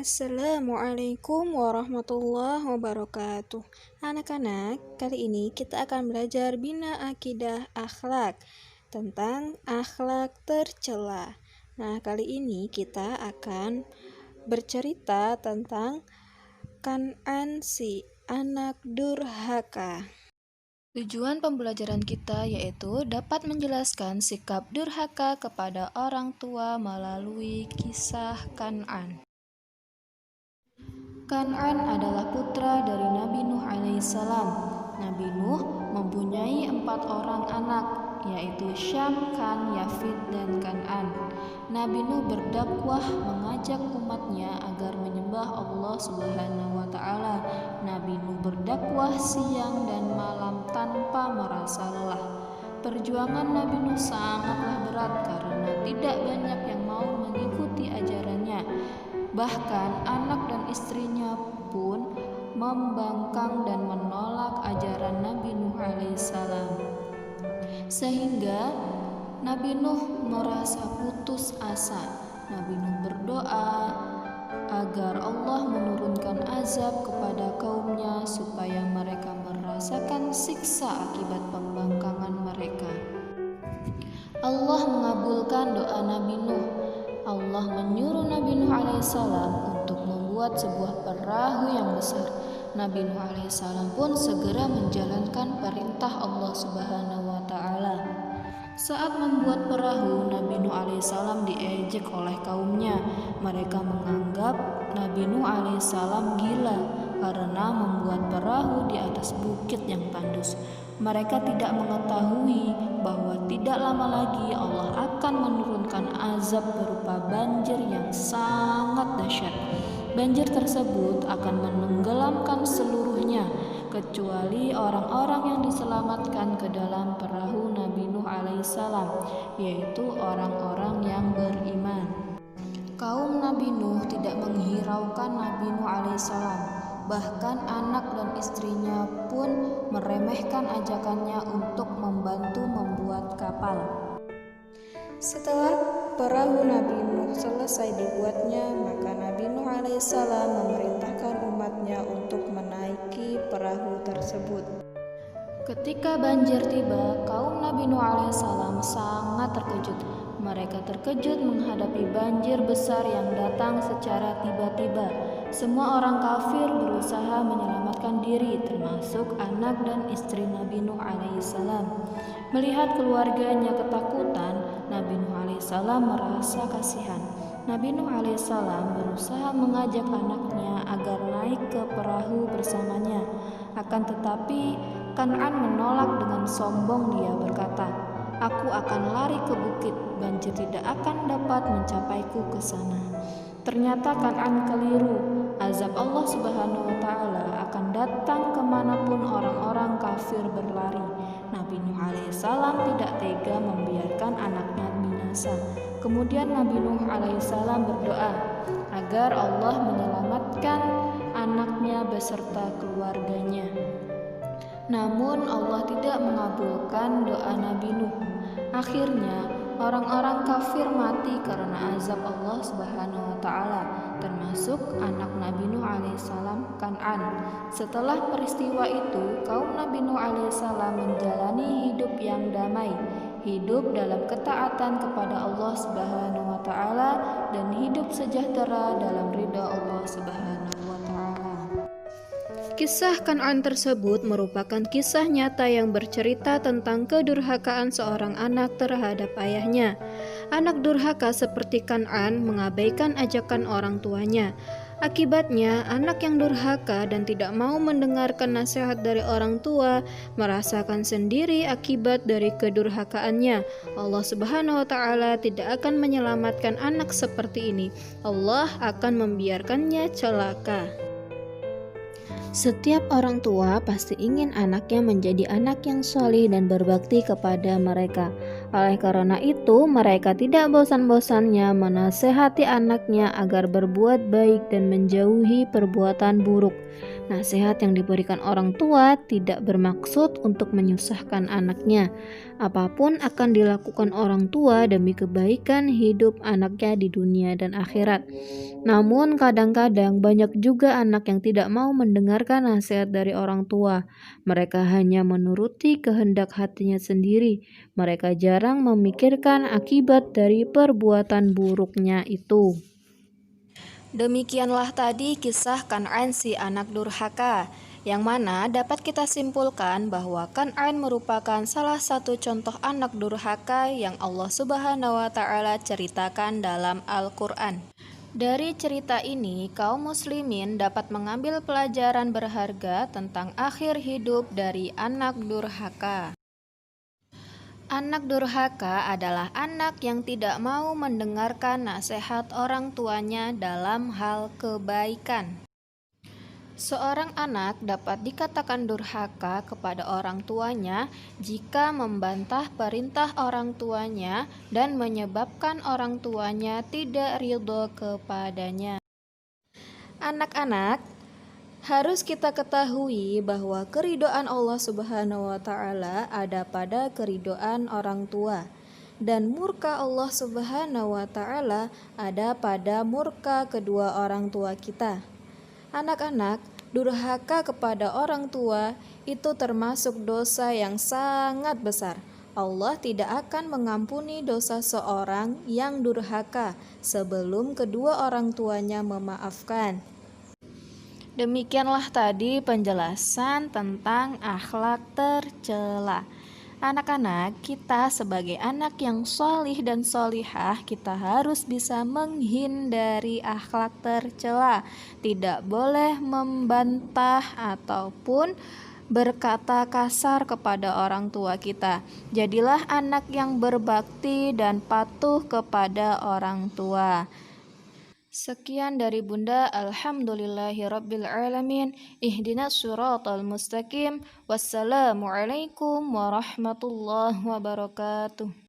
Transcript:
Assalamualaikum warahmatullahi wabarakatuh. Anak-anak, kali ini kita akan belajar bina akidah akhlak tentang akhlak tercela. Nah, kali ini kita akan bercerita tentang Kan'an, si anak durhaka. Tujuan pembelajaran kita yaitu dapat menjelaskan sikap durhaka kepada orang tua melalui kisah Kan'an. Kan'an adalah putra dari Nabi Nuh alaihissalam. Nabi Nuh mempunyai 4 orang anak, yaitu Syam, Kan, Yafid, dan Kan'an. Nabi Nuh berdakwah mengajak umatnya agar menyembah Allah Subhanahu wa Ta'ala. Nabi Nuh berdakwah siang dan malam tanpa merasa lelah. Perjuangan Nabi Nuh sangatlah berat karena tidak banyak yang mau mengikuti ajarannya. Bahkan anak dan istrinya pun membangkang dan menolak ajaran Nabi Nuh alaihissalam. Sehingga Nabi Nuh merasa putus asa. Nabi Nuh berdoa agar Allah menurunkan azab kepada kaumnya supaya mereka merasakan siksa akibat pembangkangan mereka. Allah mengabulkan doa Nabi Nuh. Allah menyuruh Nabi Nuh alaihissalam untuk membuat sebuah perahu yang besar. Nabi Nuh alaihissalam pun segera menjalankan perintah Allah Subhanahu wa Ta'ala. Saat membuat perahu, Nabi Nuh alaihissalam diejek oleh kaumnya. Mereka menganggap Nabi Nuh alaihissalam gila karena membuat perahu di atas bukit yang tandus. Mereka tidak mengetahui bahwa tidak lama lagi Allah akan menurunkan azab berupa banjir yang sangat dahsyat. Banjir tersebut akan menenggelamkan seluruhnya kecuali orang-orang yang diselamatkan ke dalam perahu Nabi Nuh alaihissalam, yaitu orang-orang yang beriman. Kaum Nabi Nuh tidak menghiraukan Nabi Nuh alaihissalam. Bahkan anak dan istrinya pun meremehkan ajakannya untuk membantu membuat kapal. Setelah perahu Nabi Nuh selesai dibuatnya, maka Nabi Nuh alaihissalam memerintahkan umatnya untuk menaiki perahu tersebut. Ketika banjir tiba, kaum Nabi Nuh alaihissalam sangat terkejut. Mereka terkejut menghadapi banjir besar yang datang secara tiba-tiba. Semua orang kafir berusaha menyelamatkan diri, termasuk anak dan istri Nabi Nuh alaihissalam. Melihat keluarganya ketakutan, Nabi Nuh alaihissalam merasa kasihan. Nabi Nuh alaihissalam berusaha mengajak anaknya agar naik ke perahu bersamanya. Akan tetapi Kan'an menolak dengan sombong. Dia berkata, "Aku akan lari ke bukit, banjir tidak akan dapat mencapaiku ke sana." Ternyata Kan'an keliru. Azab Allah Subhanahu wa Ta'ala akan datang kemanapun orang-orang kafir berlari. Nabi Nuh alaihissalam tidak tega membiarkan anaknya binasa. Kemudian Nabi Nuh alaihissalam berdoa agar Allah menyelamatkan anaknya beserta keluarganya. Namun Allah tidak mengabulkan doa Nabi Nuh. Akhirnya orang-orang kafir mati karena azab Allah Subhanahu wa Ta'ala, termasuk anak Nabi Nuh alaihissalam Kan'an. Setelah peristiwa itu, kaum Nabi Nuh alaihissalam menjalani hidup yang damai, hidup dalam ketaatan kepada Allah Subhanahu wa Ta'ala dan hidup sejahtera dalam ridha Allah Subhanahu wa Ta'ala. Kisah Kan'an tersebut merupakan kisah nyata yang bercerita tentang kedurhakaan seorang anak terhadap ayahnya. Anak durhaka seperti Kan'an mengabaikan ajakan orang tuanya. Akibatnya, anak yang durhaka dan tidak mau mendengarkan nasihat dari orang tua merasakan sendiri akibat dari kedurhakaannya. Allah Subhanahu wa Ta'ala tidak akan menyelamatkan anak seperti ini. Allah akan membiarkannya celaka. Setiap orang tua pasti ingin anaknya menjadi anak yang soleh dan berbakti kepada mereka. Oleh karena itu, mereka tidak bosan-bosannya menasehati anaknya agar berbuat baik dan menjauhi perbuatan buruk. Nasihat yang diberikan orang tua tidak bermaksud untuk menyusahkan anaknya. Apapun akan dilakukan orang tua demi kebaikan hidup anaknya di dunia dan akhirat. Namun kadang-kadang banyak juga anak yang tidak mau mendengarkan nasihat dari orang tua. Mereka hanya menuruti kehendak hatinya sendiri. Mereka jarang memikirkan akibat dari perbuatan buruknya itu. Demikianlah tadi kisah Kan'an si anak durhaka, yang mana dapat kita simpulkan bahwa Kan'an merupakan salah satu contoh anak durhaka yang Allah Subhanahu wa Ta'ala ceritakan dalam Al-Quran. Dari cerita ini, kaum muslimin dapat mengambil pelajaran berharga tentang akhir hidup dari anak durhaka. Anak durhaka adalah anak yang tidak mau mendengarkan nasihat orang tuanya dalam hal kebaikan. Seorang anak dapat dikatakan durhaka kepada orang tuanya jika membantah perintah orang tuanya dan menyebabkan orang tuanya tidak ridho kepadanya. Anak-anak, harus kita ketahui bahwa keridhaan Allah Subhanahu wa Ta'ala ada pada keridhaan orang tua, dan murka Allah Subhanahu wa Ta'ala ada pada murka kedua orang tua kita. Anak-anak, durhaka kepada orang tua itu termasuk dosa yang sangat besar. Allah tidak akan mengampuni dosa seorang yang durhaka sebelum kedua orang tuanya memaafkan. Demikianlah tadi penjelasan tentang akhlak tercela. Anak-anak, kita sebagai anak yang solih dan solihah, kita harus bisa menghindari akhlak tercela. Tidak boleh membantah ataupun berkata kasar kepada orang tua kita. Jadilah anak yang berbakti dan patuh kepada orang tua. Sekian dari Bunda, alhamdulillahirabbil alamin. Ihdinas siratal mustaqim. Wassalamualaikum warahmatullahi wabarakatuh.